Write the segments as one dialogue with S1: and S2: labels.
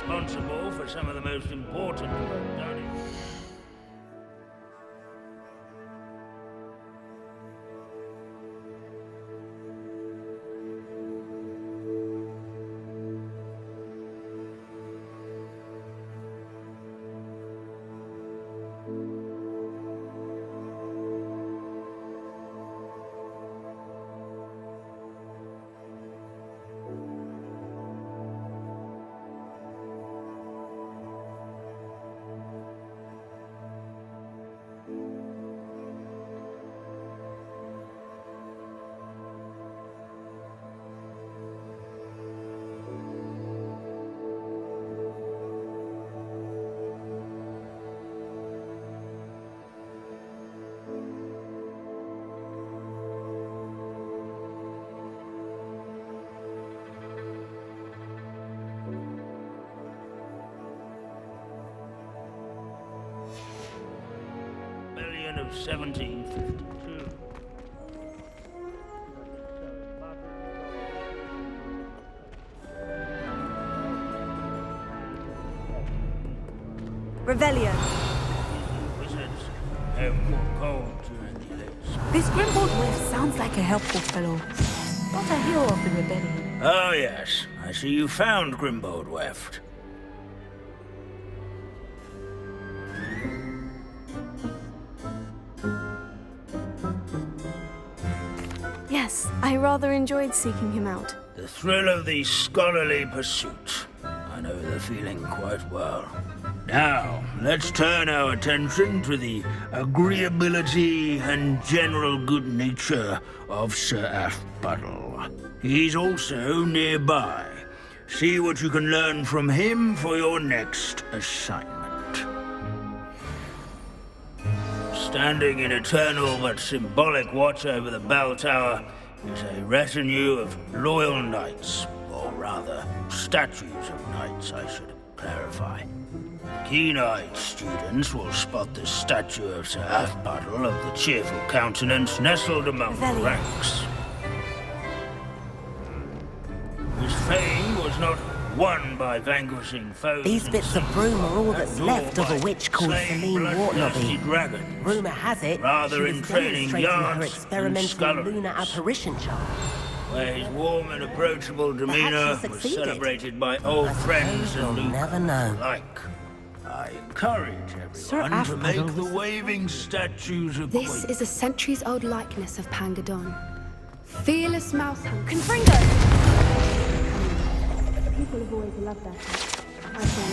S1: responsible for some of the most important work done in... of 1752.
S2: Revelio.
S1: Wizards have more cold during the eclipse.
S2: This Grimbold West sounds like a helpful fellow. What I hear of the rebellion.
S1: Oh yes, I see you found Grimbold Weft.
S3: Yes, I rather enjoyed seeking him out.
S1: The thrill of the scholarly pursuit. I know the feeling quite well. Now, let's turn our attention to the agreeability and general good nature of Sir Aphbudel. He's also nearby. See what you can learn from him for your next assignment. Standing in eternal but symbolic watch over the bell tower is a retinue of loyal knights, or rather, statues of knights, I should clarify. Keen-eyed students will spot the statue of Sir Aphbudel of the cheerful countenance nestled among the ranks. His fame was not won by vanquishing foes.
S4: These bits of broom are all that's left of a witch called Celine Wartnobby. Rumour has it
S1: rather
S4: she
S1: in
S4: was
S1: training
S4: demonstrating her
S1: yards
S4: experimental lunar apparition charm.
S1: Where his warm and approachable demeanor was
S4: succeeded.
S1: celebrated by old friends and
S4: we'll never know.
S1: alike. I encourage everyone to make the waving statues of
S3: This is a centuries-old likeness of Pangadon. Fearless mouse hunter. Confringo! People have always loved that. I feel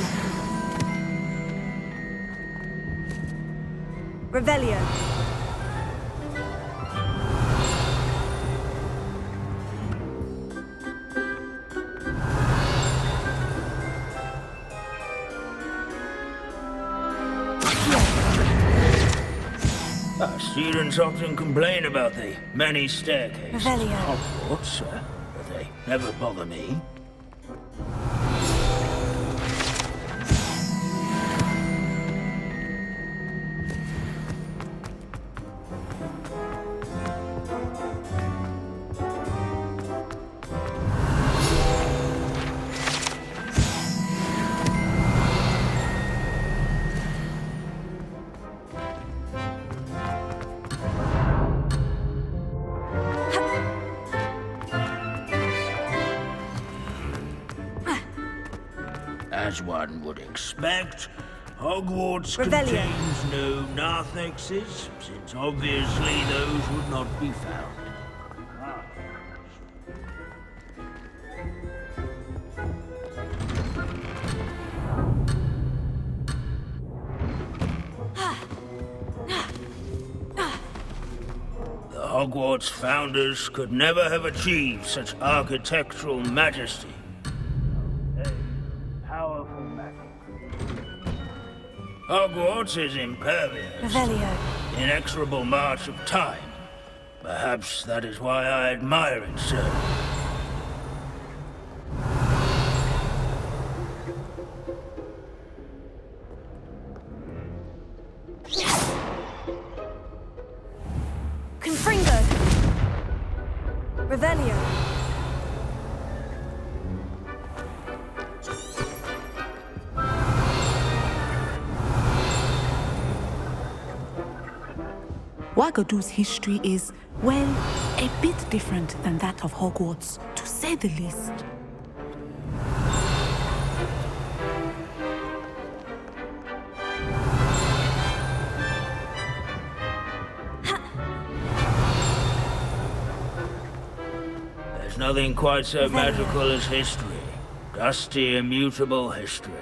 S3: like
S2: Revelio.
S1: Students often complain about the many staircases at
S2: Revelio.
S1: Hogwarts, but they never bother me. As one would expect, Hogwarts contains no narthexes, since obviously those would not be found. The Hogwarts founders could never have achieved such architectural majesty. Powerful magic. Hogwarts is impervious.
S2: Revelio.
S1: Inexorable march of time. Perhaps that is why I admire it so.
S2: Confringo. Revelio. Wagadu's history is, well, a bit different than that of Hogwarts, to say the least.
S1: There's nothing quite so magical as history. Dusty, immutable history.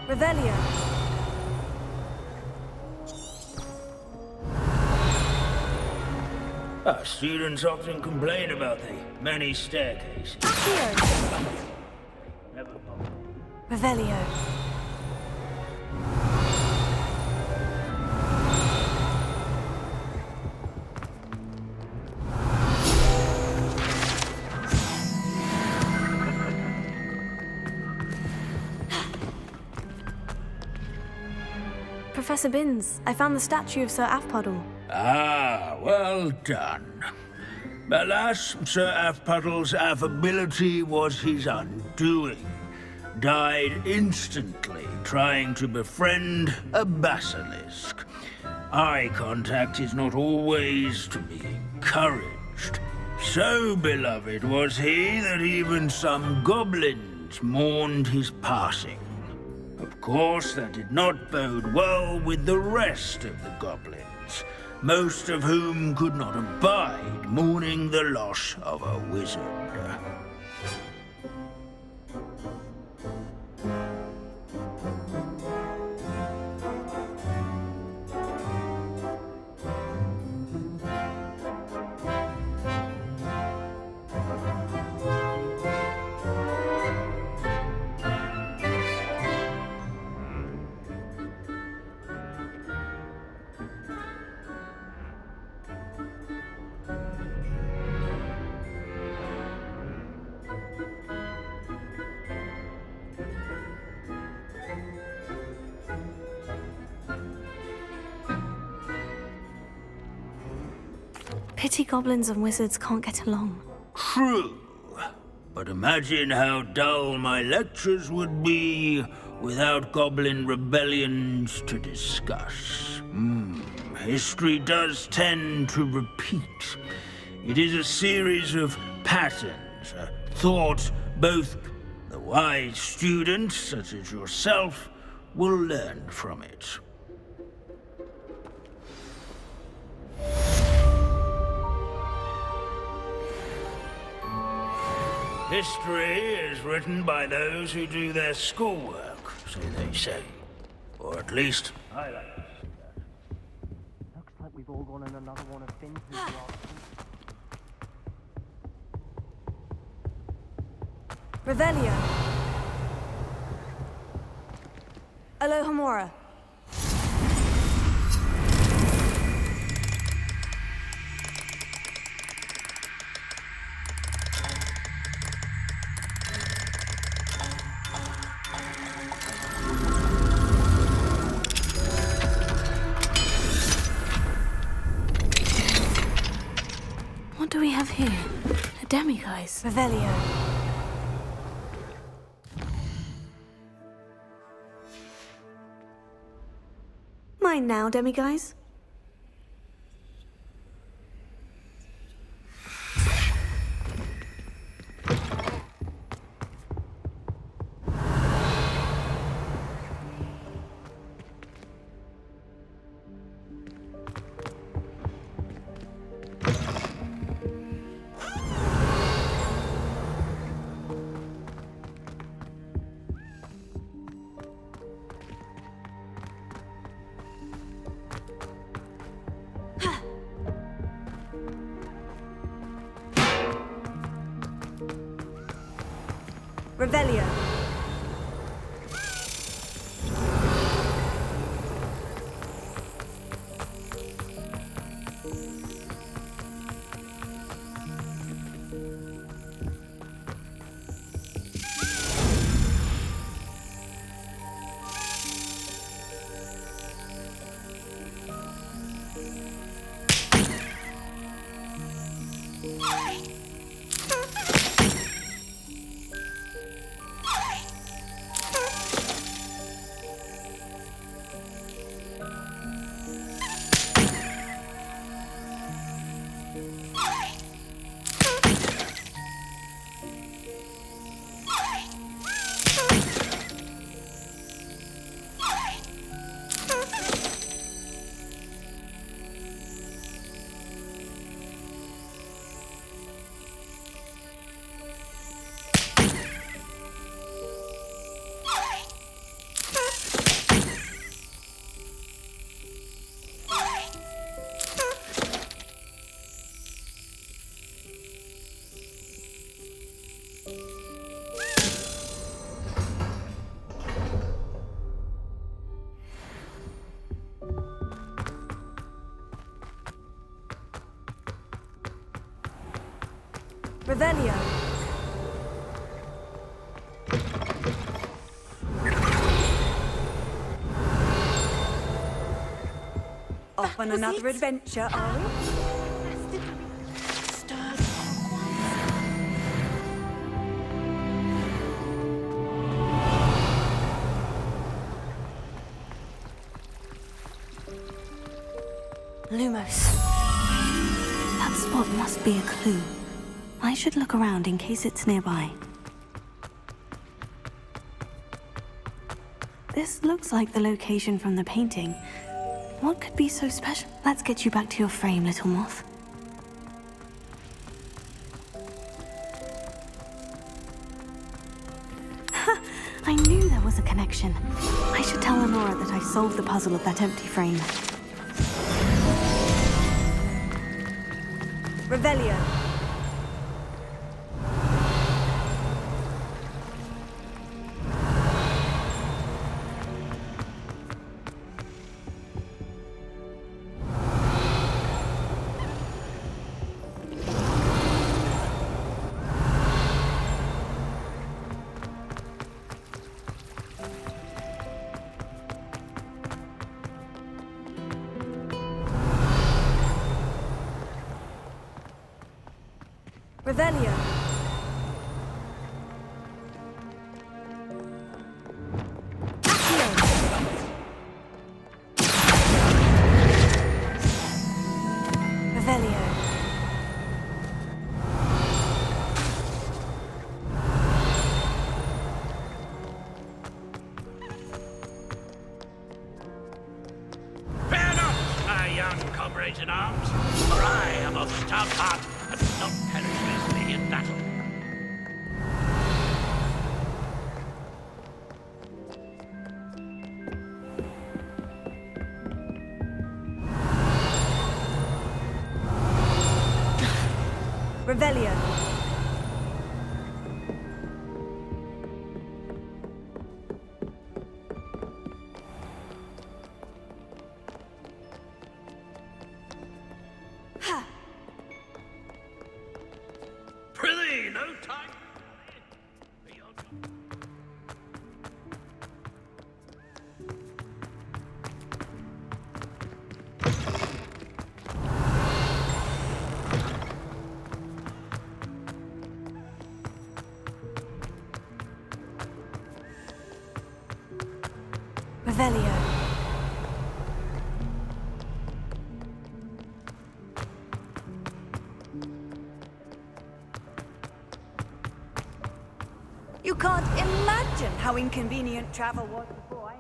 S3: Revelio.
S1: Our students often complain about the many staircases.
S3: Accio.
S1: Never mind.
S3: Revelio. Professor Binns, I found the statue of Sir Afpuddle.
S1: Ah, well done. Alas, Sir Afpuddle's affability was his undoing. Died instantly trying to befriend a basilisk. Eye contact is not always to be encouraged. So beloved was he that even some goblins mourned his passing. Of course, that did not bode well with the rest of the goblins, most of whom could not abide mourning the loss of a wizard.
S3: Pity goblins and wizards can't get along.
S1: True, but imagine how dull my lectures would be without goblin rebellions to discuss. History does tend to repeat. It is a series of patterns, a thought both the wise student, such as yourself, will learn from it. History is written by those who do their schoolwork, so they say. Or at least, I like to see that.
S4: Looks like we've all gone in another one of Finn's
S3: Revelio. Alohomora.
S2: What do we have here? A demiguise.
S3: Revelio. Mine now, demiguise. Revelio.
S5: Revelio. Off on another adventure, are we?
S2: Lumos. That spot must be a clue. I should look around in case it's nearby. This looks like the location from the painting. What could be so special? Let's get you back to your frame, little moth. Ha! I knew there was a connection. I should tell Honora that I solved the puzzle of that empty frame.
S5: Revelio. Revelio. Revelio.
S1: Fear not, my young comrades in arms, for I am of stout heart and will not perish easily in battle.
S5: Revelio.
S1: Prithee, no time.
S5: Revelio. You can't imagine how inconvenient travel was before I...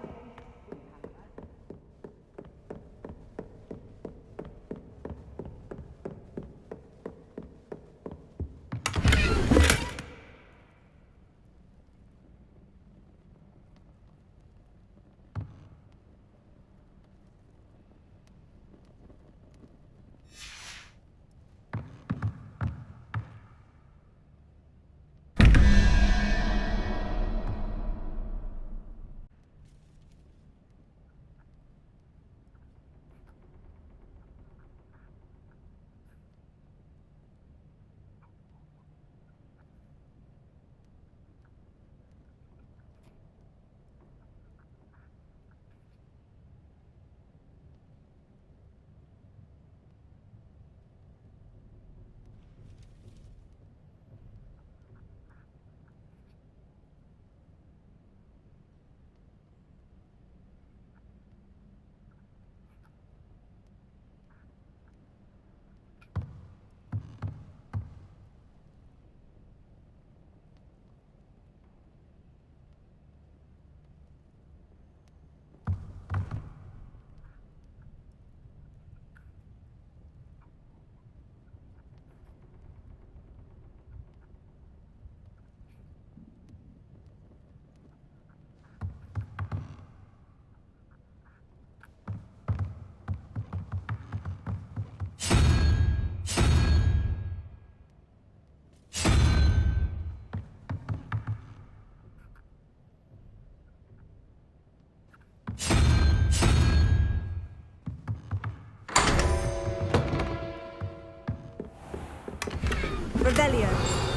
S5: Revelio.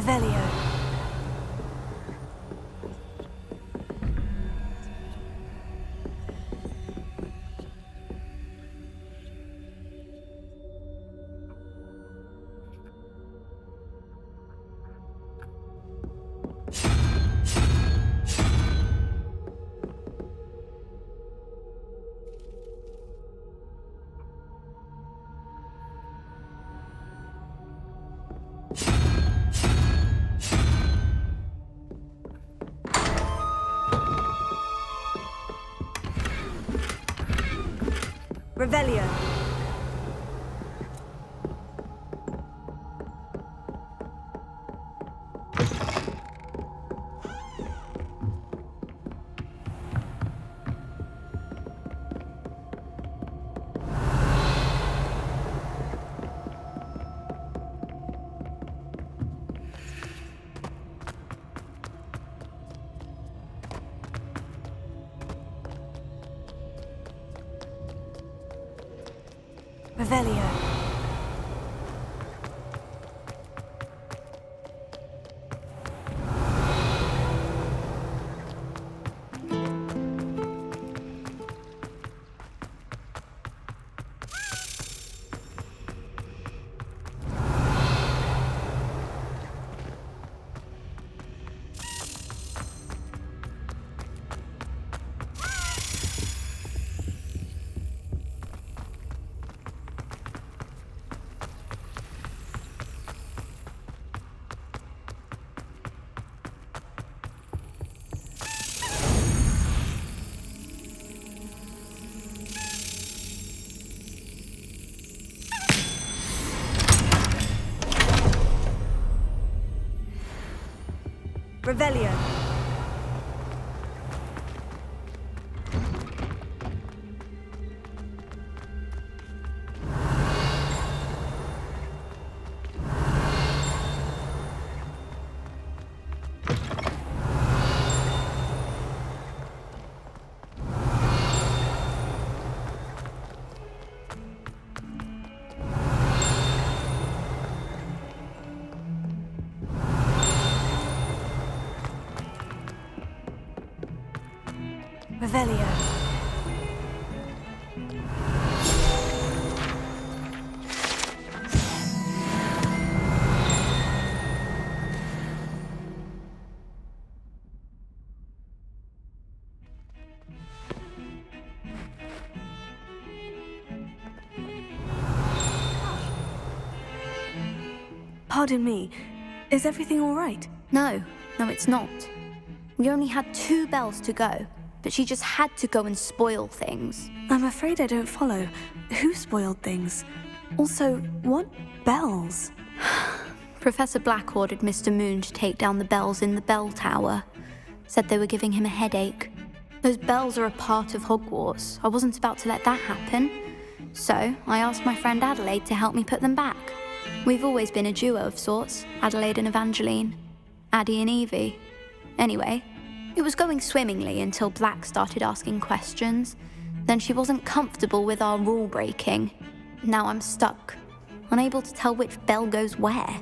S2: Revelio. Revelio. Revelio. Revelio. Revelio. Pardon me, is everything all right?
S6: No, it's not. We only had 2 bells to go, but she just had to go and spoil things.
S2: I'm afraid I don't follow. Who spoiled things? Also, what bells?
S6: Professor Black ordered Mr. Moon to take down the bells in the bell tower. Said they were giving him a headache. Those bells are a part of Hogwarts. I wasn't about to let that happen. So, I asked my friend Adelaide to help me put them back. We've always been a duo of sorts, Adelaide and Evangeline. Addie and Evie. Anyway, it was going swimmingly until Black started asking questions. Then she wasn't comfortable with our rule breaking. Now I'm stuck, unable to tell which bell goes where.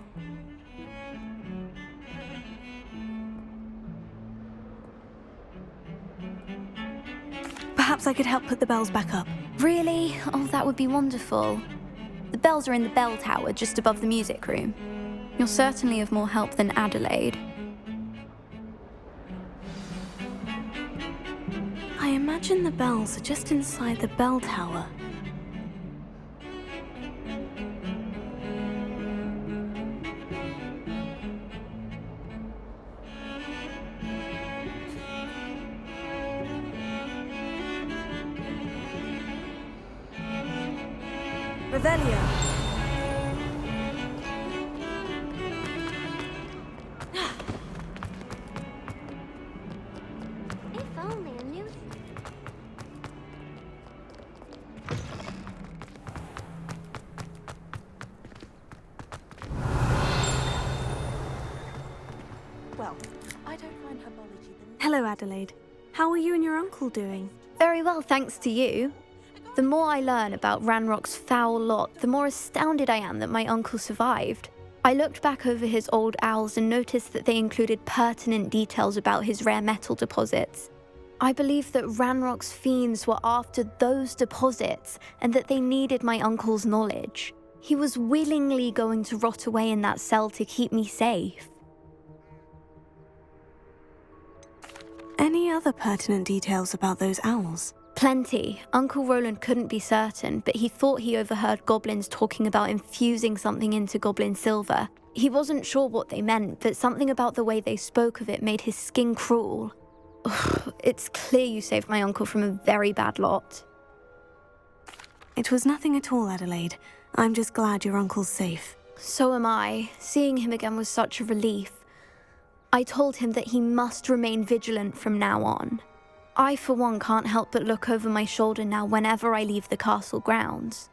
S2: Perhaps I could help put the bells back up.
S6: Really? Oh, that would be wonderful. The bells are in the bell tower just above the music room. You're certainly of more help than Adelaide.
S2: I imagine the bells are just inside the bell tower. Revelio.
S3: If only I knew.
S5: Well, I don't find herbology the
S2: Hello, Adelaide. How are you and your uncle doing?
S6: Very well, thanks to you. The more I learn about Ranrock's foul lot, the more astounded I am that my uncle survived. I looked back over his old owls and noticed that they included pertinent details about his rare metal deposits. I believe that Ranrock's fiends were after those deposits and that they needed my uncle's knowledge. He was willingly going to rot away in that cell to keep me safe.
S2: Any other pertinent details about those owls?
S6: Plenty. Uncle Roland couldn't be certain, but he thought he overheard goblins talking about infusing something into goblin silver. He wasn't sure what they meant, but something about the way they spoke of it made his skin crawl. Ugh, it's clear you saved my uncle from a very bad lot.
S2: It was nothing at all, Adelaide. I'm just glad your uncle's safe.
S6: So am I. Seeing him again was such a relief. I told him that he must remain vigilant from now on. I, for one, can't help but look over my shoulder now whenever I leave the castle grounds.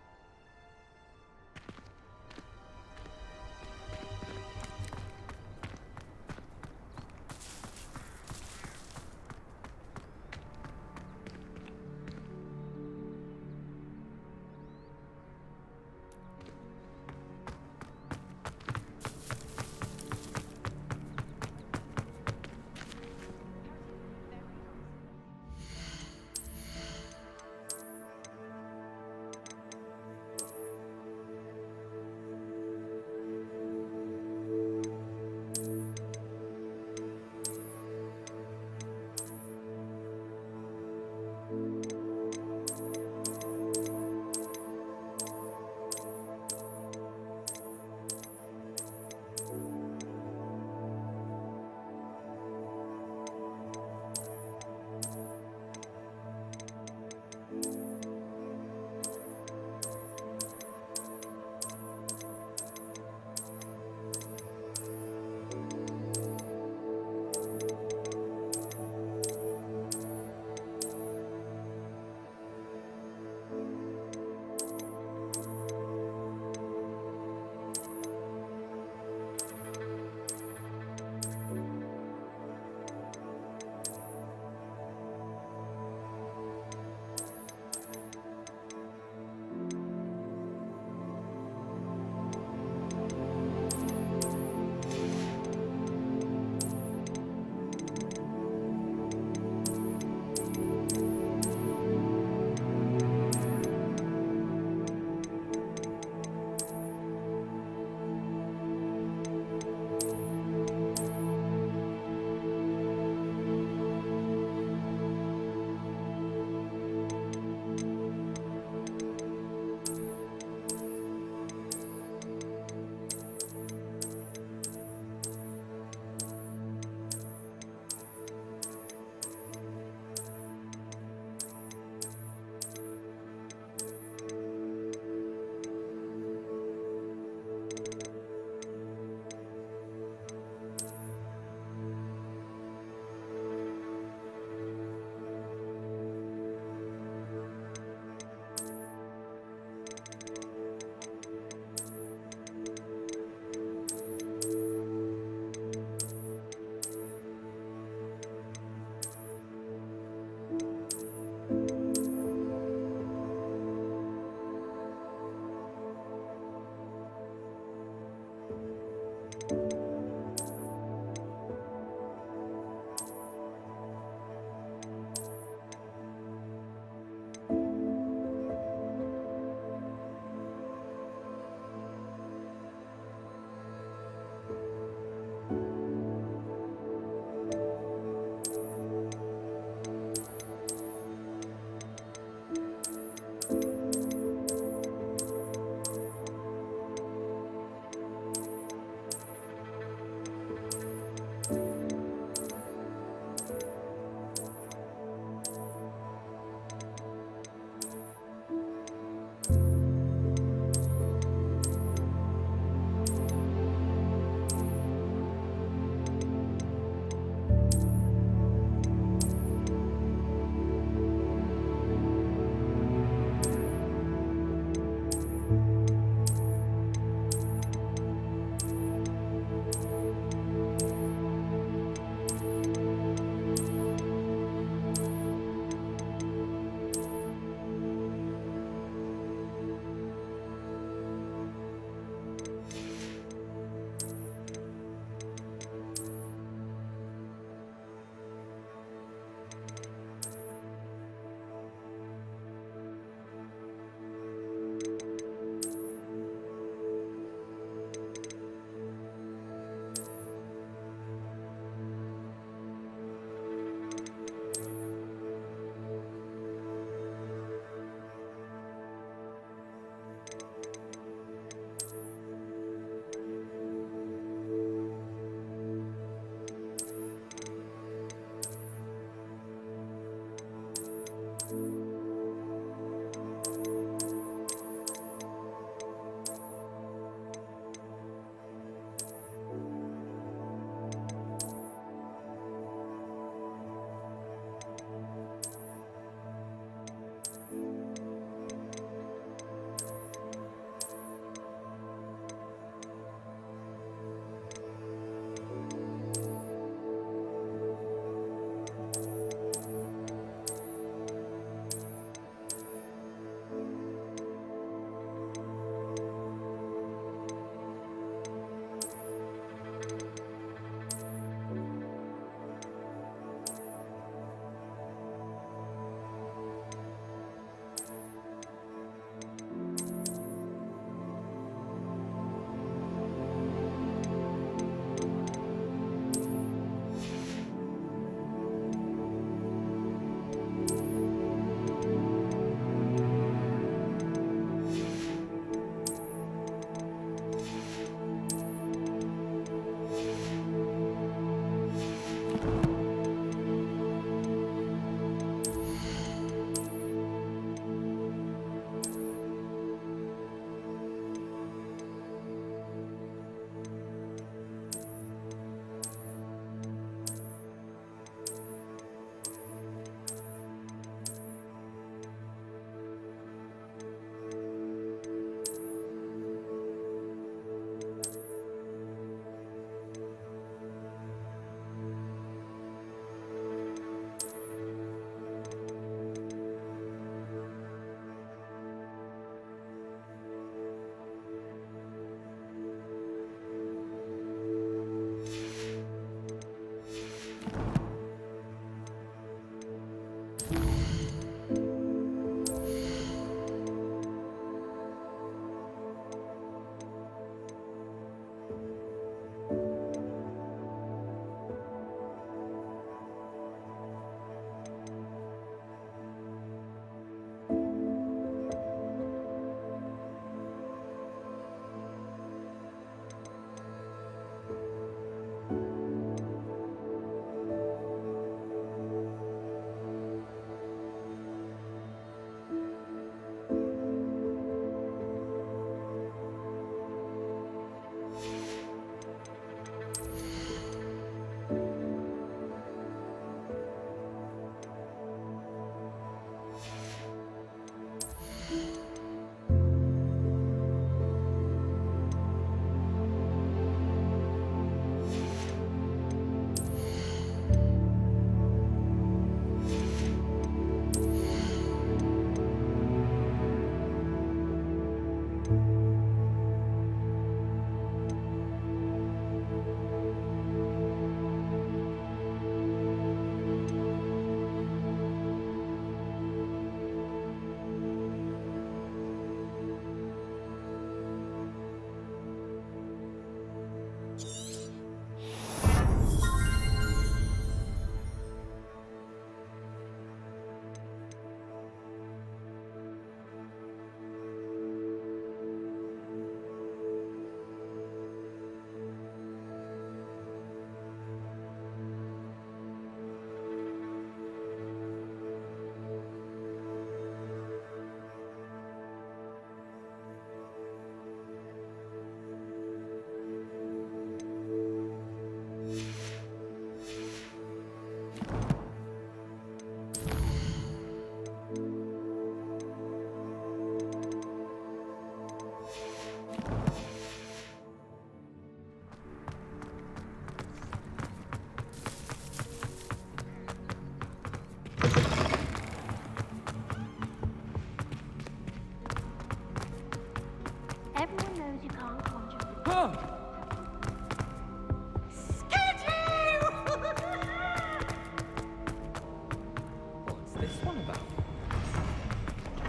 S7: What's this one about?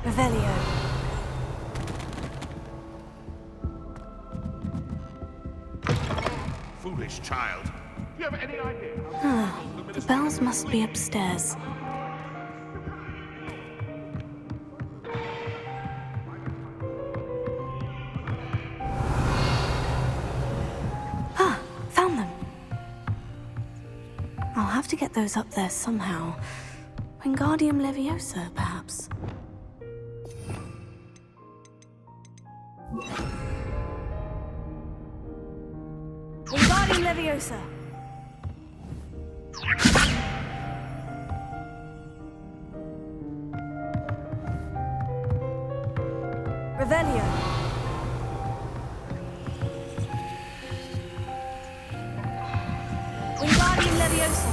S2: Revelio.
S8: Foolish child. Do you have any idea?
S2: The bells must be upstairs. Ah, found them. I'll have to get those up there somehow. Wingardium Leviosa, perhaps. Wingardium Leviosa. Revelio. Wingardium Leviosa.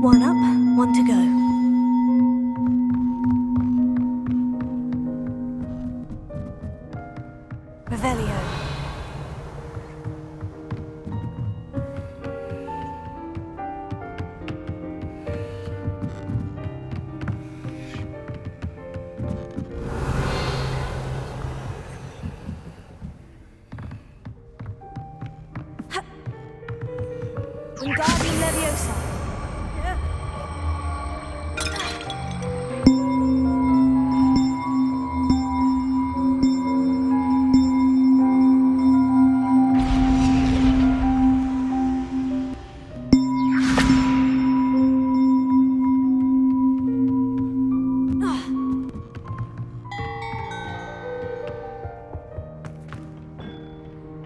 S2: One up, one to go. Revelio. Ha! Wingardium Leviosa.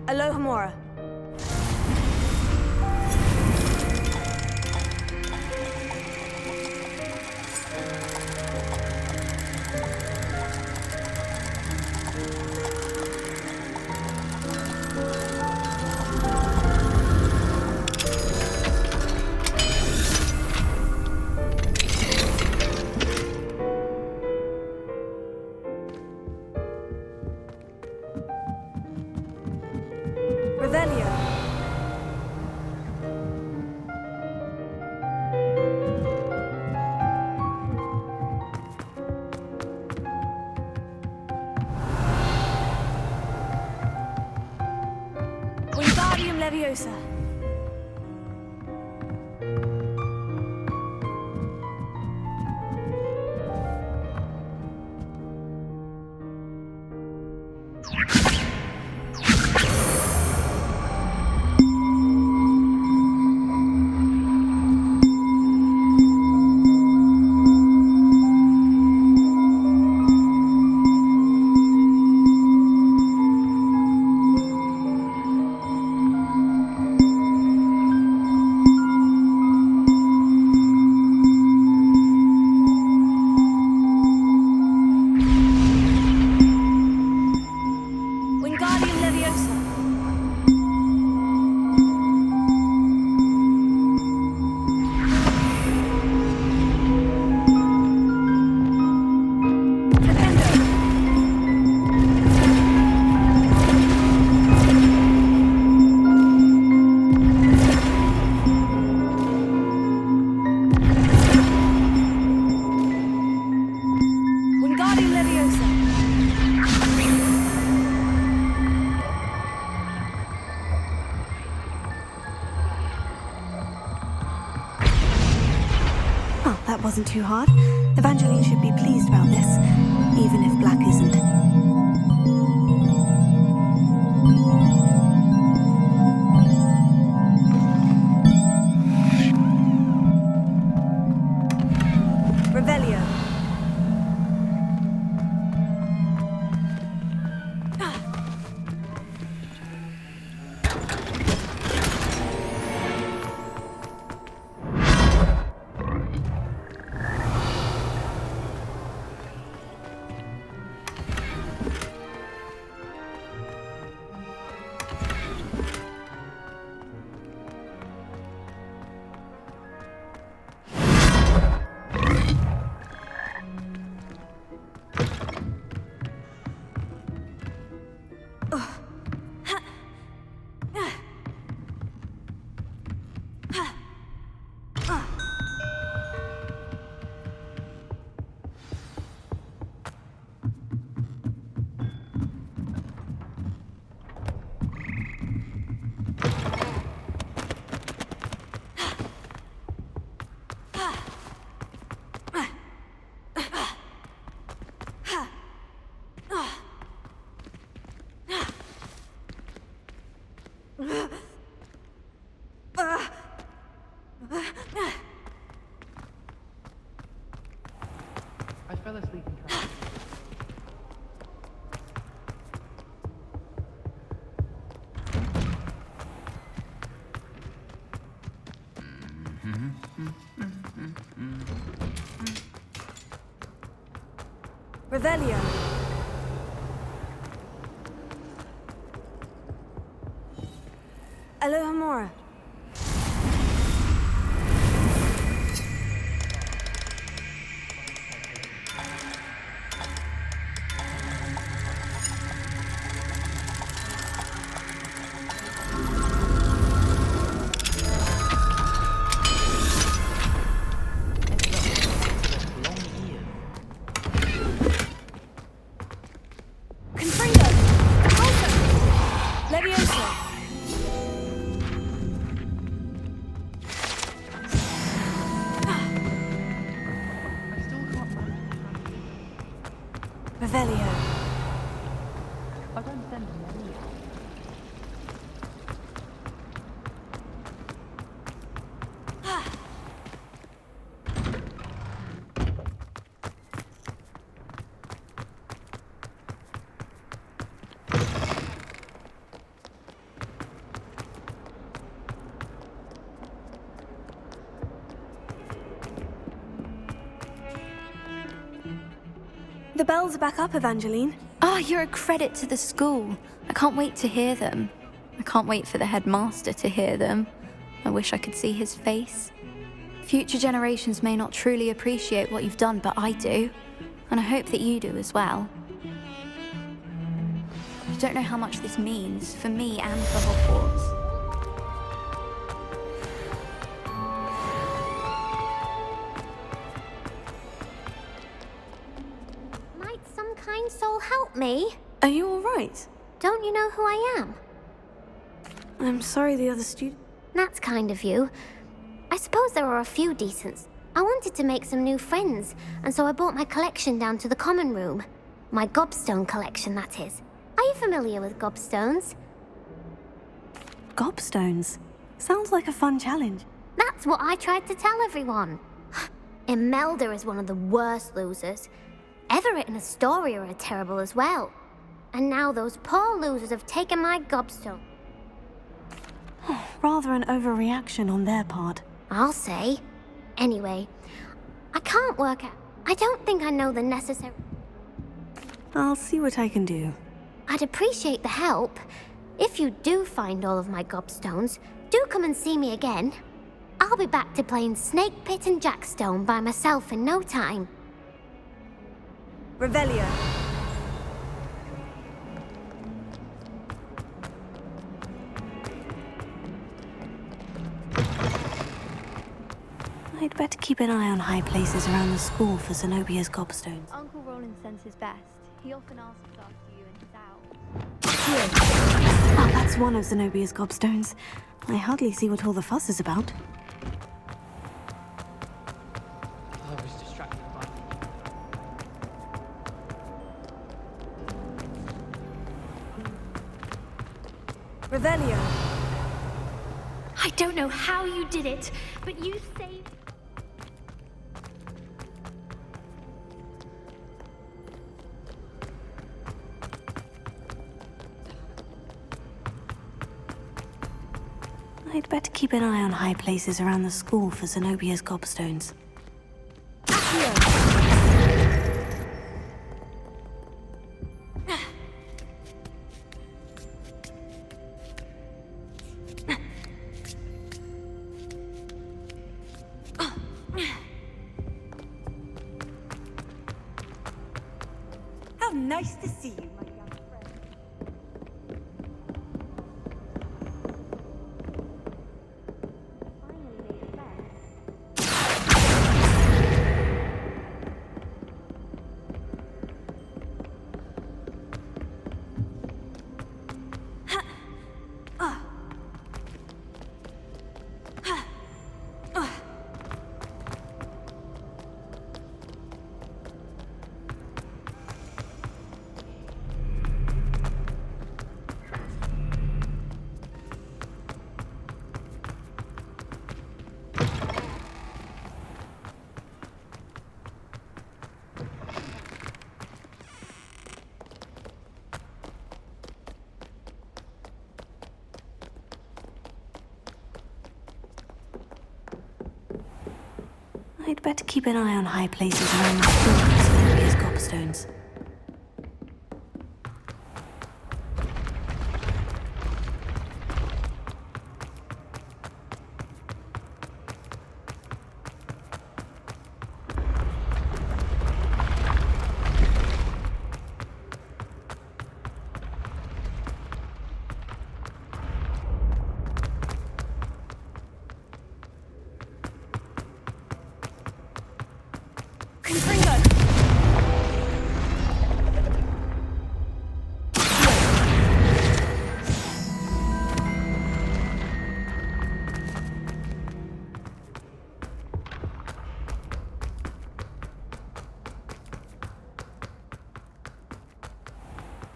S2: Alohomora. Revelio. Wingardium Leviosa. Wingardium Leviosa. Wingardium Leviosa. Oh, that wasn't too hard. Evangeline should be pleased about this, even if Black isn't. Revelio.
S7: fell asleep in class.
S5: Revelio. Alohomora. Confringo. Alto. Levioso.
S7: I still can't manage
S5: Revelio.
S7: I don't send him any.
S2: The bells are back up, Evangeline.
S6: Oh, you're a credit to the school. I can't wait to hear them. I can't wait for the headmaster to hear them. I wish I could see his face. Future generations may not truly appreciate what you've done, but I do. And I hope that you do as well. You don't know how much this means for me and for Hogwarts.
S9: Might some kind soul help me?
S2: Are you all right?
S9: Don't you know who I am?
S2: I'm sorry the other student...
S9: That's kind of you. I suppose there are a few decents. I wanted to make some new friends, and so I brought my collection down to the common room. My gobstone collection, that is. Are you familiar with gobstones?
S2: Gobstones? Sounds like a fun challenge.
S9: That's what I tried to tell everyone. Imelda is one of the worst losers. Everett and Astoria are terrible as well. And now those poor losers have taken my gobstone.
S2: Rather an overreaction on their part.
S9: I'll say. Anyway, I can't work out. I don't think I know the necessary...
S2: I'll see what I can do.
S9: I'd appreciate the help. If you do find all of my gobstones, do come and see me again. I'll be back to playing Snake Pit and Jackstone by myself in no time.
S5: Revelio.
S2: I'd better keep an eye on high places around the school for Zenobia's gobstones.
S6: Uncle Roland sends his best. He often asks after you and he's out.
S2: Here. Oh, that's one of Zenobia's gobstones. I hardly see what all the fuss is about.
S7: I was distracted by...
S5: Revelio.
S10: I don't know how you did it, but you saved...
S2: I'd better keep an eye on high places around the school for Zenobia's gobstones.
S5: How nice to see you, my young friend.
S2: I'd better keep an eye on high places around the school for Zenobia's gobstones.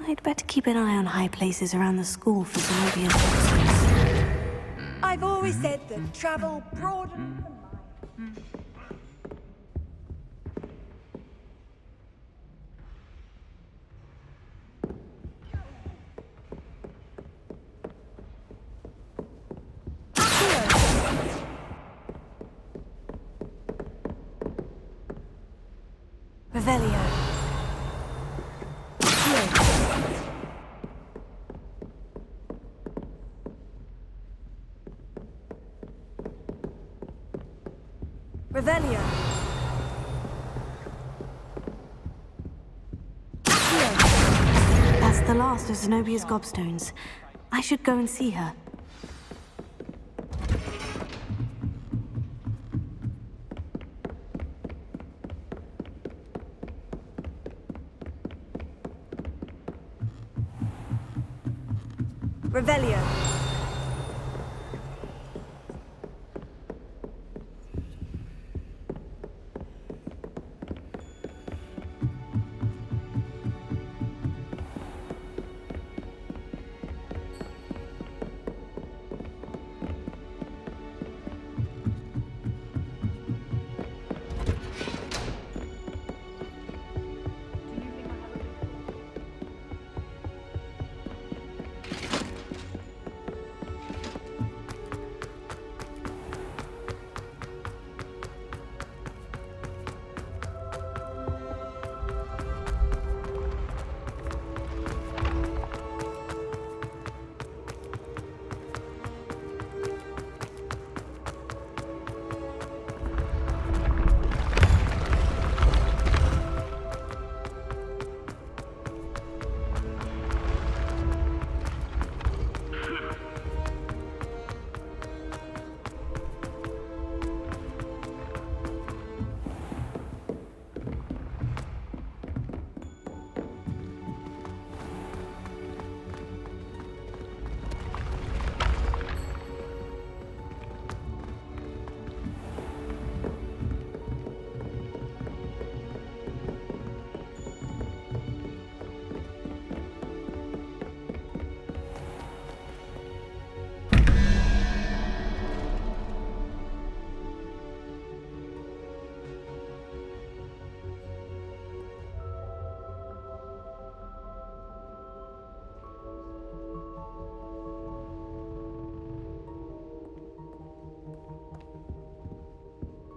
S2: I'd better keep an eye on high places around the school for Zenobia's gobstones.
S5: I've always said that travel broadens the mind.
S2: Revelio.
S5: Revelio.
S2: That's the last of Zenobia's gobstones. I should go and see her.
S5: Revelio.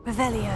S2: Revelio.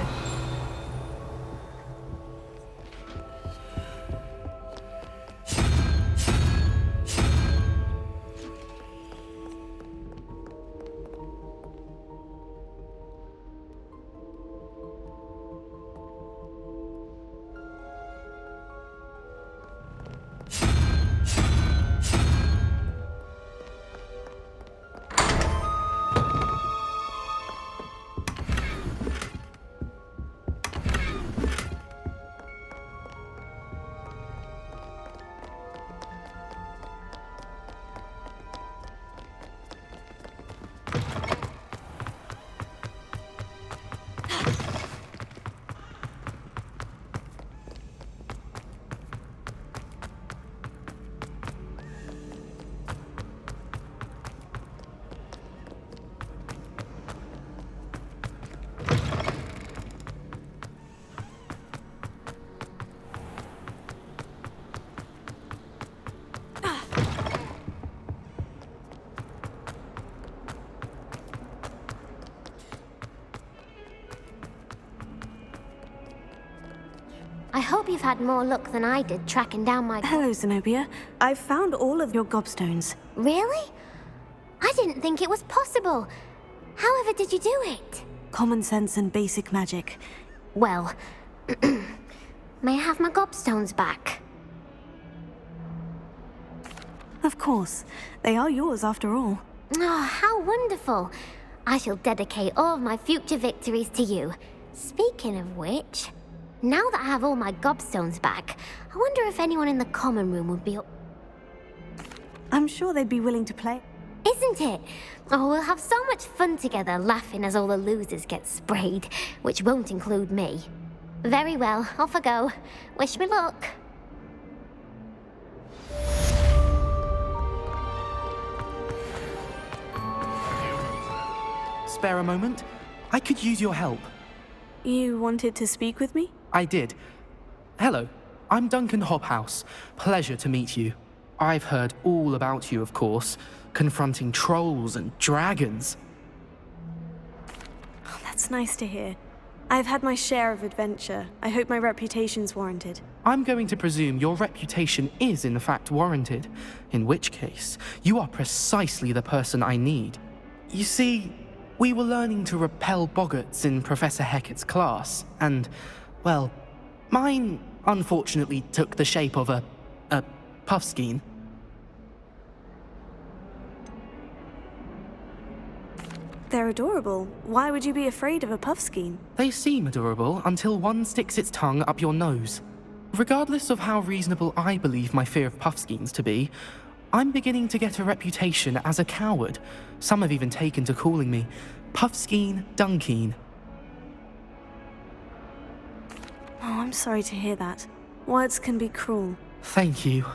S9: hope you've had more luck than I did tracking down my...
S2: Hello, Zenobia. I've found all of your gobstones.
S9: Really? I didn't think it was possible. However did you do it?
S2: Common sense and basic magic.
S9: Well, may I have my gobstones back?
S2: Of course. They are yours after all.
S9: Oh, how wonderful. I shall dedicate all of my future victories to you. Speaking of which, now that I have all my gobstones back, I wonder if anyone in the common room would be up...
S2: I'm sure they'd be willing to play.
S9: Isn't it? Oh, we'll have so much fun together laughing as all the losers get sprayed, which won't include me. Very well, off I go. Wish me luck.
S11: Spare a moment? I could use your help.
S2: You wanted to speak with me?
S11: I did. Hello, I'm Duncan Hobhouse. Pleasure to meet you. I've heard all about you, of course, confronting trolls and dragons.
S2: Oh, that's nice to hear. I've had my share of adventure. I hope my reputation's warranted.
S11: I'm going to presume your reputation is in fact warranted, in which case, you are precisely the person I need. You see, we were learning to repel boggarts in Professor Hecat's class, and, well, mine unfortunately took the shape of a puffskein.
S2: They're adorable. Why would you be afraid of a puffskein?
S11: They seem adorable until one sticks its tongue up your nose. Regardless of how reasonable I believe my fear of puffskeins to be, I'm beginning to get a reputation as a coward. Some have even taken to calling me Puffskein Dunkeen.
S2: Oh, I'm sorry to hear that. Words can be cruel.
S11: Thank you.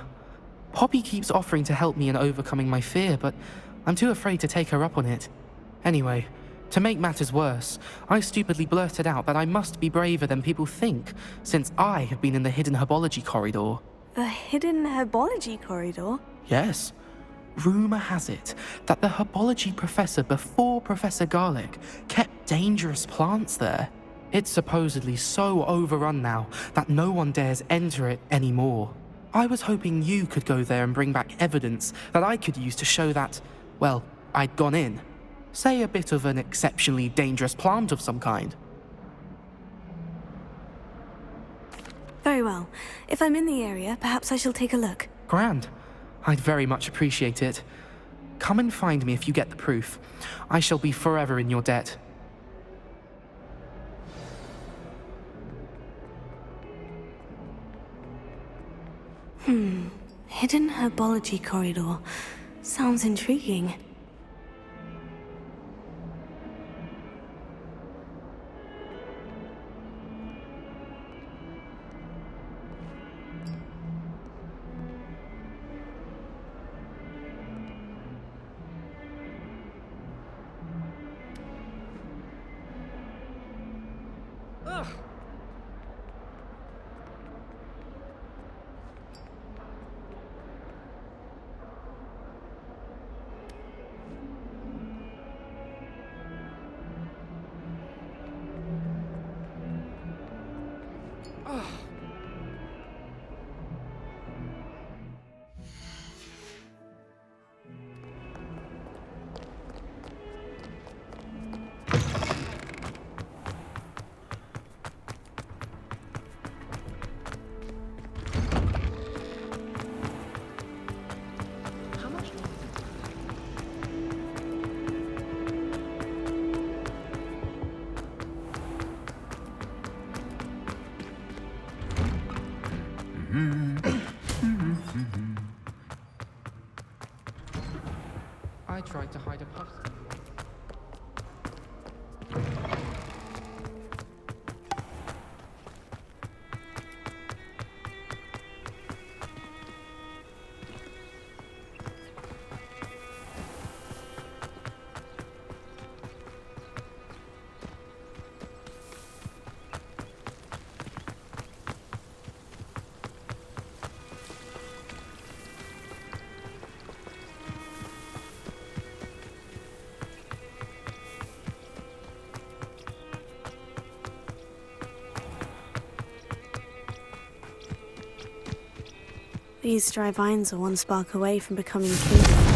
S11: Poppy keeps offering to help me in overcoming my fear, but I'm too afraid to take her up on it. Anyway, to make matters worse, I stupidly blurted out that I must be braver than people think, since I have been in the hidden herbology corridor.
S2: The hidden herbology corridor?
S11: Yes. Rumor has it that the herbology professor before Professor Garlic kept dangerous plants there. It's supposedly so overrun now that no one dares enter it anymore. I was hoping you could go there and bring back evidence that I could use to show that, well, I'd gone in. Say a bit of an exceptionally dangerous plant of some kind.
S2: Very well. If I'm in the area, perhaps I shall take a look.
S11: Grand. I'd very much appreciate it. Come and find me if you get the proof. I shall be forever in your debt.
S2: Hidden herbology corridor. Sounds intriguing.
S11: I tried to hide a puffskein.
S2: These dry vines are one spark away from becoming kindling.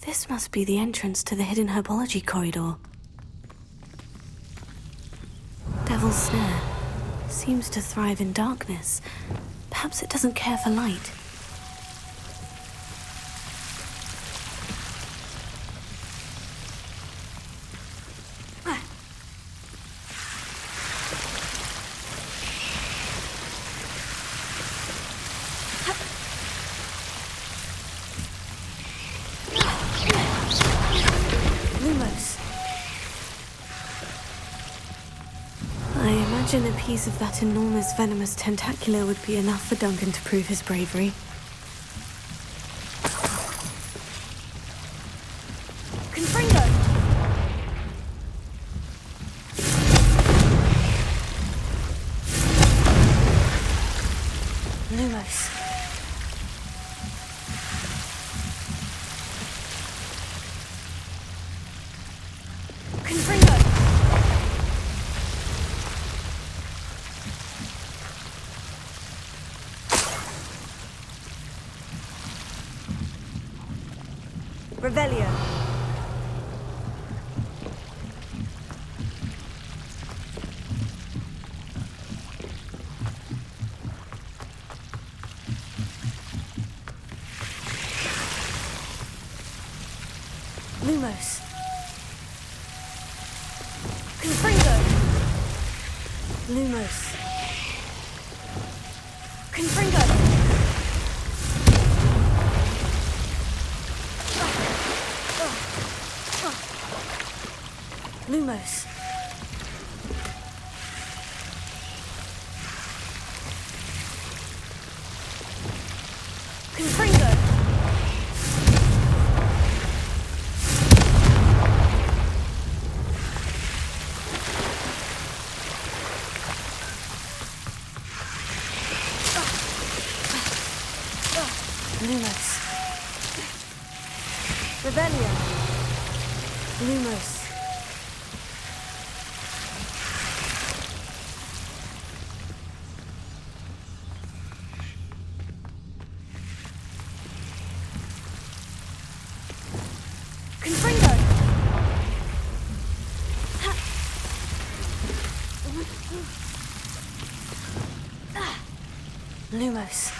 S2: This must be the entrance to the hidden herbology corridor. Devil's Snare seems to thrive in darkness. Perhaps it doesn't care for light. I imagine a piece of that enormous venomous tentacular would be enough for Duncan to prove his bravery.
S5: Confringo!
S2: Lumos.
S5: Confringo! Revelio.
S2: Lumos.
S5: Confringo.
S2: Lumos.
S5: Confringo.
S2: Lumos.
S5: Confringo.
S2: Lumos.
S5: Revelio.
S2: Lumos.
S5: Confringo.
S2: Lumos.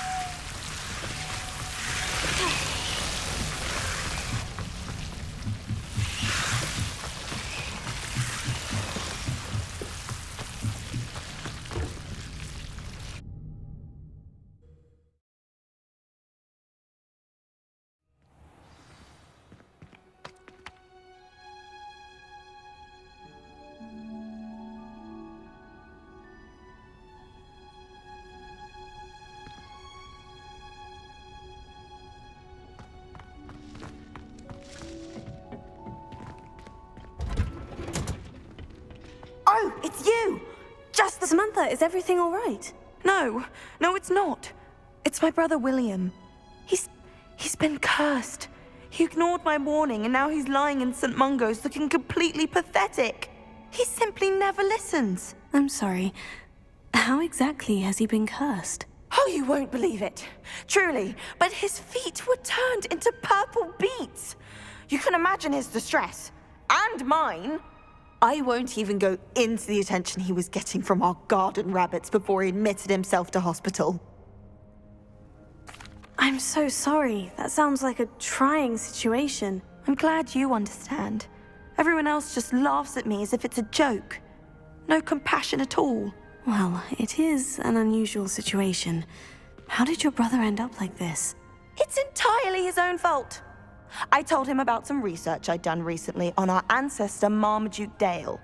S12: Oh, it's you! Just the...
S2: Samantha, is everything all right?
S12: No, it's not. It's my brother William. He's been cursed. He ignored my warning and now he's lying in St. Mungo's looking completely pathetic. He simply never listens.
S2: I'm sorry. How exactly has he been cursed?
S12: Oh, you won't believe it. Truly, but his feet were turned into purple beets. You can imagine his distress. And mine. I won't even go into the attention he was getting from our garden rabbits before he admitted himself to hospital.
S2: I'm so sorry. That sounds like a trying situation.
S12: I'm glad you understand. Everyone else just laughs at me as if it's a joke. No compassion at all.
S2: Well, it is an unusual situation. How did your brother end up like this?
S12: It's entirely his own fault. I told him about some research I'd done recently on our ancestor Marmaduke Dale.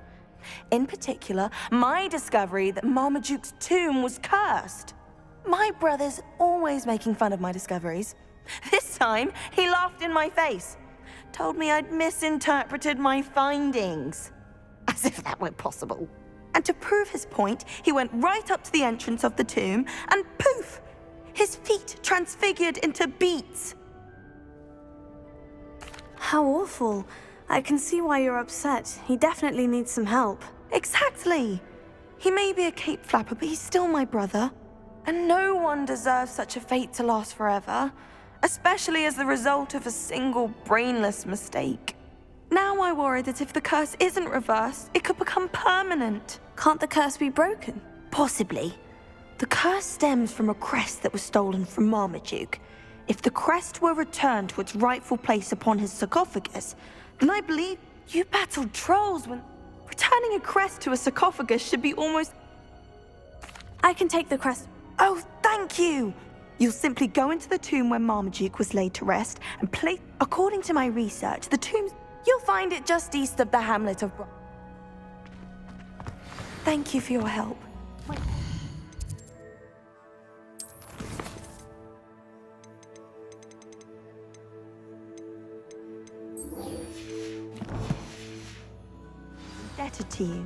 S12: In particular, my discovery that Marmaduke's tomb was cursed. My brother's always making fun of my discoveries. This time, he laughed in my face. Told me I'd misinterpreted my findings. As if that were possible. And to prove his point, he went right up to the entrance of the tomb and poof! His feet transfigured into beets.
S2: How awful. I can see why you're upset. He definitely needs some help.
S12: Exactly. He may be a cape flapper, but he's still my brother. And no one deserves such a fate to last forever, especially as the result of a single brainless mistake. Now I worry that if the curse isn't reversed, it could become permanent.
S2: Can't the curse be broken?
S12: Possibly. The curse stems from a crest that was stolen from Marmaduke. If the crest were returned to its rightful place upon his sarcophagus, then I believe you battled trolls when... Returning a crest to a sarcophagus should be almost...
S2: I can take the crest.
S12: Oh, thank you! You'll simply go into the tomb where Marmaduke was laid to rest and place... According to my research, the tomb's... You'll find it just east of the hamlet of... Thank you for your help. Indebted to you.